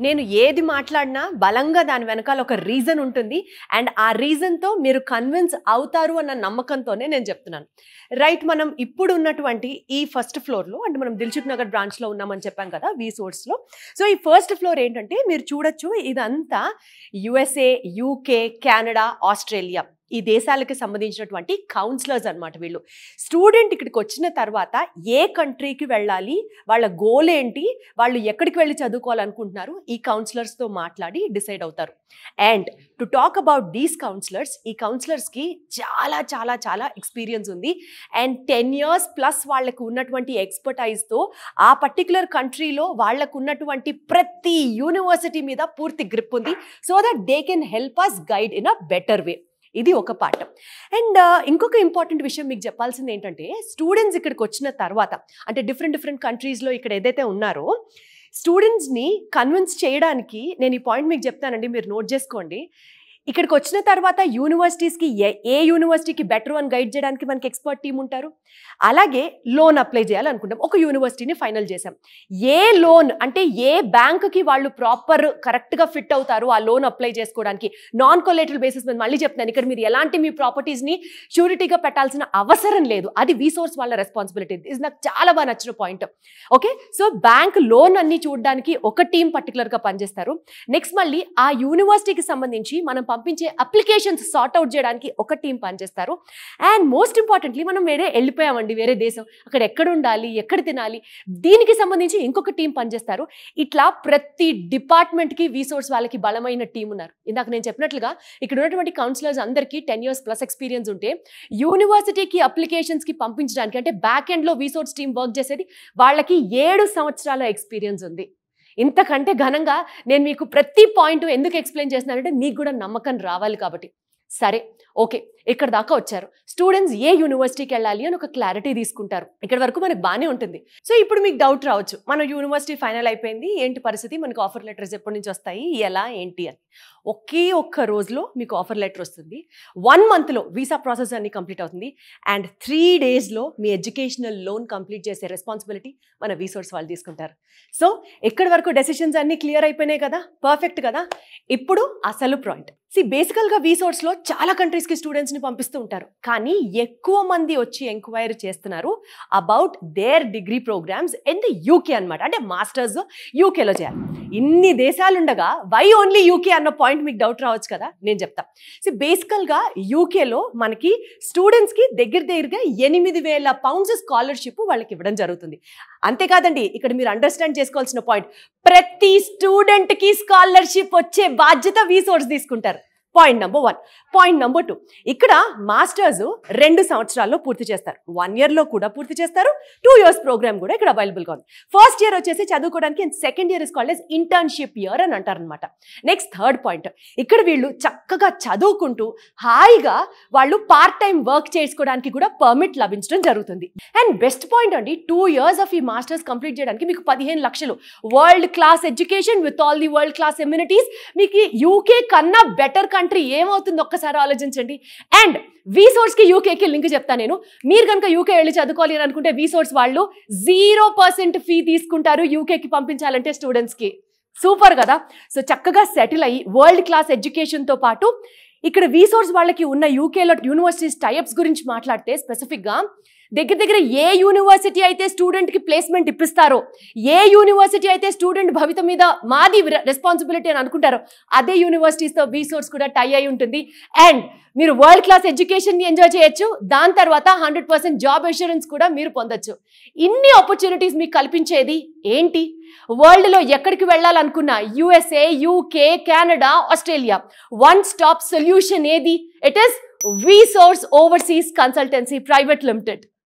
నేను ఏది మాట్లాడినా బలంగా దాని వెనకాల ఒక రీజన్ ఉంటుంది అండ్ ఆ రీజన్తో మీరు కన్విన్స్ అవుతారు అన్న నమ్మకంతోనే నేను చెప్తున్నాను. రైట్, మనం ఇప్పుడు ఉన్నటువంటి ఈ ఫస్ట్ ఫ్లోర్లో అంటే మనం దిల్సుఖ్ నగర్ బ్రాంచ్లో ఉన్నామని చెప్పాం కదా, వీసోర్స్లో. సో ఈ ఫస్ట్ ఫ్లోర్ ఏంటంటే మీరు చూడొచ్చు, ఇదంతా యుఎస్ఏ, యూకే, కెనడా, ఆస్ట్రేలియా ఈ దేశాలకి సంబంధించినటువంటి కౌన్సిలర్స్ అనమాట. వీళ్ళు స్టూడెంట్ ఇక్కడికి వచ్చిన తర్వాత ఏ కంట్రీకి వెళ్ళాలి, వాళ్ళ గోల్ ఏంటి, వాళ్ళు ఎక్కడికి వెళ్ళి చదువుకోవాలనుకుంటున్నారు, ఈ కౌన్సిలర్స్తో మాట్లాడి డిసైడ్ అవుతారు. And to talk about these counsellors, ఈ కౌన్సిలర్స్కి చాలా చాలా చాలా ఎక్స్పీరియన్స్ ఉంది అండ్ 10 years ప్లస్ వాళ్ళకు ఉన్నటువంటి ఎక్స్పర్టైజ్తో ఆ పర్టికులర్ కంట్రీలో వాళ్ళకు ఉన్నటువంటి ప్రతి యూనివర్సిటీ మీద పూర్తి గ్రిప్ ఉంది. So that they can help us guide in a better way. ఇది ఒక పార్ట్. అండ్ ఇంకొక ఇంపార్టెంట్ విషయం మీకు చెప్పాల్సింది ఏంటంటే, స్టూడెంట్స్ ఇక్కడికి వచ్చిన తర్వాత అంటే డిఫరెంట్ కంట్రీస్లో ఇక్కడ ఏదైతే ఉన్నారో స్టూడెంట్స్ని కన్విన్స్ చేయడానికి నేను ఈ పాయింట్ మీకు చెప్తానండి, మీరు నోట్ చేసుకోండి. ఇక్కడికి వచ్చిన తర్వాత యూనివర్సిటీస్కి ఏ యూనివర్సిటీకి బెటర్ అని గైడ్ చేయడానికి మనకి ఎక్స్పర్ట్ టీం ఉంటారు. అలాగే లోన్ అప్లై చేయాలనుకుంటాం, ఒక యూనివర్సిటీని ఫైనల్ చేసాం. ఏ లోన్ అంటే ఏ బ్యాంకుకి వాళ్ళు ప్రాపర్ కరెక్ట్గా ఫిట్ అవుతారు ఆ లోన్ అప్లై చేసుకోవడానికి, నాన్ కొలేటరల్ బేసిస్ మీద. మళ్ళీ చెప్తాను, ఇక్కడ మీరు ఎలాంటి మీ ప్రాపర్టీస్ని షూరిటీగా పెట్టాల్సిన అవసరం లేదు, అది వీసోర్స్ వాళ్ళ రెస్పాన్సిబిలిటీ. ఇది నాకు చాలా బాగా నచ్చిన point. Okay, so bank loan అన్ని చూడడానికి ఒక టీం పర్టికులర్గా పనిచేస్తారు. నెక్స్ట్ మళ్ళీ ఆ యూనివర్సిటీకి సంబంధించి మనం పంపించే అప్లికేషన్స్ సార్ట్ అవుట్ చేయడానికి ఒక టీం పనిచేస్తారు. అండ్ మోస్ట్ ఇంపార్టెంట్లీ మనం వెళ్ళిపోయామండి వేరే దేశం, అక్కడ ఎక్కడ ఉండాలి, ఎక్కడ తినాలి, దీనికి సంబంధించి ఇంకొక టీం పనిచేస్తారు. ఇట్లా ప్రతి డిపార్ట్మెంట్కి వీసోర్స్ వాళ్ళకి బలమైన టీం ఉన్నారు. ఇందాక నేను చెప్పినట్లుగా ఇక్కడ ఉన్నటువంటి కౌన్సిలర్స్ అందరికీ 10 years ప్లస్ ఎక్స్పీరియన్స్ ఉంటే, యూనివర్సిటీకి అప్లికేషన్స్కి పంపించడానికి అంటే బ్యాక్ ఎండ్లో వీసోర్స్ టీం వర్క్ చేసేది వాళ్ళకి 7 సంవత్సరాల ఎక్స్పీరియన్స్ ఉంది. ఇంతకంటే ఘనంగా నేను మీకు ప్రతి పాయింట్ ఎందుకు ఎక్స్ప్లెయిన్ చేస్తున్నానంటే మీకు కూడా నమ్మకం రావాలి కాబట్టి. సరే, ఓకే, ఇక్కడ దాకా వచ్చారు. స్టూడెంట్స్ ఏ యూనివర్సిటీకి వెళ్ళాలి అని ఒక క్లారిటీ తీసుకుంటారు. ఇక్కడ వరకు మనకు బాగానే ఉంటుంది. సో ఇప్పుడు మీకు డౌట్ రావచ్చు, మన యూనివర్సిటీ ఫైనల్ అయిపోయింది, ఏంటి పరిస్థితి, మనకు ఆఫర్ లెటర్స్ ఎప్పటి నుంచి వస్తాయి, ఎలా ఏంటి అని. ఒకే ఒక్క రోజులో మీకు ఆఫర్ లెటర్ వస్తుంది. 1 monthలో వీసా ప్రాసెస్ అన్ని కంప్లీట్ అవుతుంది. అండ్ 3 daysలో మీ ఎడ్యుకేషనల్ లోన్ కంప్లీట్ చేసే రెస్పాన్సిబిలిటీ మన వీసోర్స్ వాళ్ళు తీసుకుంటారు. సో ఎక్కడి వరకు డెసిషన్స్ అన్ని క్లియర్ అయిపోయినాయి కదా, పర్ఫెక్ట్ కదా. ఇప్పుడు అసలు పాయింట్. బేసికల్గా వీసోర్స్లో చాలా కంట్రీస్కి స్టూడెంట్స్ని పంపిస్తూ ఉంటారు, కానీ ఎక్కువ మంది వచ్చి ఎంక్వైరీ చేస్తున్నారు about their degree programmes in the UK అనమాట. అంటే మాస్టర్స్ యూకేలో చేయాలి. ఇన్ని దేశాలు ఉండగా వై ఓన్లీ యూకే అన్న పాయింట్ మీకు డౌట్ రావచ్చు కదా, నేను చెప్తా. బేసికల్గా యూకేలో మనకి స్టూడెంట్స్కి దగ్గరగా 8,000 pounds స్కాలర్షిప్ వాళ్ళకి ఇవ్వడం జరుగుతుంది. అంతేకాదండి, ఇక్కడ మీరు అండర్స్టాండ్ చేసుకోవాల్సిన పాయింట్, ప్రతి స్టూడెంట్కి స్కాలర్షిప్ వచ్చే బాధ్యత వీసోర్స్ తీసుకుంటారు. Point number 1. పాయింట్ నెంబర్ 2, ఇక్కడ మాస్టర్స్ 2 సంవత్సరాల్లో పూర్తి చేస్తారు, 1 yearలో కూడా పూర్తి చేస్తారు. 2 years ప్రోగ్రామ్ కూడా ఇక్కడ అవైలబుల్గా ఉంది. ఫస్ట్ ఇయర్ వచ్చేసి చదువుకోవడానికి and second year is called as internship year అని అంటారనమాట. నెక్స్ట్ థర్డ్ పాయింట్, ఇక్కడ వీళ్ళు చక్కగా చదువుకుంటూ హాయిగా వాళ్ళు పార్ట్ టైం వర్క్ చేసుకోవడానికి కూడా పర్మిట్ లభించడం జరుగుతుంది. అండ్ బెస్ట్ పాయింట్ అండి, 2 years ఆఫ్ ఈ మాస్టర్స్ కంప్లీట్ చేయడానికి మీకు 15 లక్షలు world class education with all the world class amenities. మీకు యూకే కన్నా బెటర్ కంట్రీ ఏమవుతుంది ఒక్కసారి ఆలోచించండి. అండ్ వీసోర్స్కి యూకేకి లింక్ చెప్తాను నేను. మీరు కనుక యూకే వెళ్ళి చదువుకోవాలి అని అనుకుంటే వీసోర్స్ వాళ్ళు 0% ఫీ తీసుకుంటారు యూకేకి పంపించాలంటే స్టూడెంట్స్కి. సూపర్ కదా. సో చక్కగా సెటిల్ అయ్యి వరల్డ్ క్లాస్ ఎడ్యుకేషన్తో పాటు ఇక్కడ వీసోర్స్ వాళ్ళకి ఉన్న యూకేలో యూనివర్సిటీస్ టైప్స్ గురించి మాట్లాడితే స్పెసిఫిక్గా దగ్గర ఏ యూనివర్సిటీ అయితే స్టూడెంట్కి ప్లేస్మెంట్ ఇప్పిస్తారో, ఏ యూనివర్సిటీ అయితే స్టూడెంట్ భవిత మీద మాది రెస్పాన్సిబిలిటీ అని అనుకుంటారో, అదే యూనివర్సిటీస్తో వీసోర్స్ కూడా టై అయి ఉంటుంది. అండ్ మీరు వరల్డ్ క్లాస్ ఎడ్యుకేషన్ని ఎంజాయ్ చేయొచ్చు, దాని తర్వాత 100% జాబ్ అష్యూరెన్స్ కూడా మీరు పొందొచ్చు. ఇన్ని ఆపర్చునిటీస్ మీకు కల్పించేది ఏంటి? వరల్డ్లో ఎక్కడికి వెళ్ళాలనుకున్నా USA, UK, Canada, Australia, 1 stop solution ఏది? It is Vsource overseas consultancy private limited.